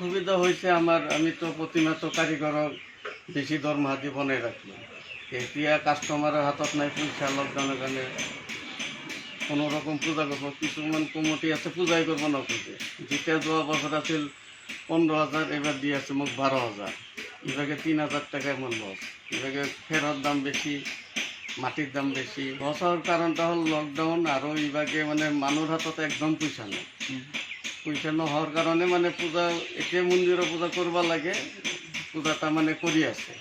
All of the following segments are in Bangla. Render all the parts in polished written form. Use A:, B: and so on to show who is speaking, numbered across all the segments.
A: সুবিধা হয়েছে আমার, আমি তো প্রতিমা তো কারিগর বেশি দরমহা দিয়ে বনাই রাখি। এতিয়া কাস্টমারের হাতত নাই পয়সা, লকডাউনের কারণে কোনো রকম পূজা করবো, কিছুমান কমিটি আছে পূজাই করবো না খুঁজে। যেটা যাওয়া বছর আছিল 15,000, এবার দিয়ে আছে মোক 12,000। এবারে 3,000 টাকা এমন লস। এবারে ফেরত দাম বেশি, মাটির দাম বেশি। লস হওয়ার কারণটা হল লকডাউন, আরও এইভাগে মানে মানুষ হাতত একদম পয়সা নেই। পয়সা না হওয়ার কারণে মানে পূজা একে মন্দিরে পূজা করবা লাগে, পূজাটা মানে করি আছে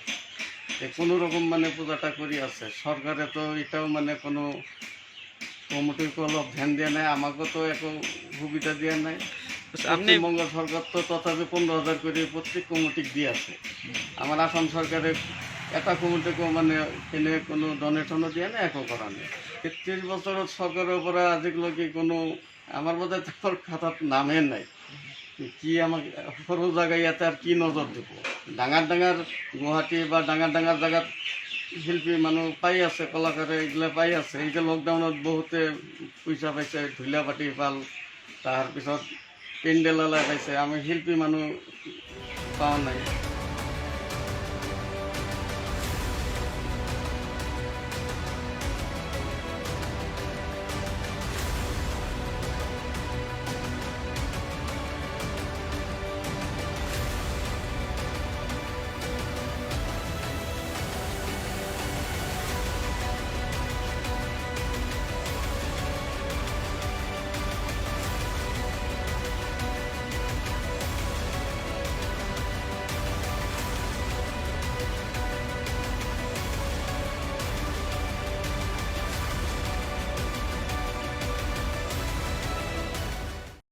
A: কোনো রকম, মানে পূজাটা করি আছে। সরকারে তো এটাও মানে কোনো কমিটিকে অলপ ধ্যান দেওয়া নাই, আমাকেও তো একো সুবিধা দেওয়া নাই। আপনি মঙ্গল সরকার তো তথাপি 15,000 করে প্রত্যেক কমিটি দিয়ে আছে। আমার আসাম সরকারে এটা কমিটিকেও মানে এনে কোনো ডোনেশনও দিয়ে নেই, একো করা নেই। 33 বছরের সরকারের উপরে আজগুলো কি কোনো আমার বোধহয় তোর খাতার নামে নাই। কি আমার সরু জায়গায় ইয়াতে আর কি নজর দেবো? ডাঙার গুয়াহাটি বা ডাঙার জায়গাত শিল্পী মানুষ পাই আছে, কলাকারে এগুলা পাই আছে। এই যে লকডাউনত বহুতে পয়সা পাইছে, ঢুলিয়া পাটি পাল, তাৰপিছত পেণ্ডেল পাইছে। আমি শিল্পী মানুহ পাওয়া নাই।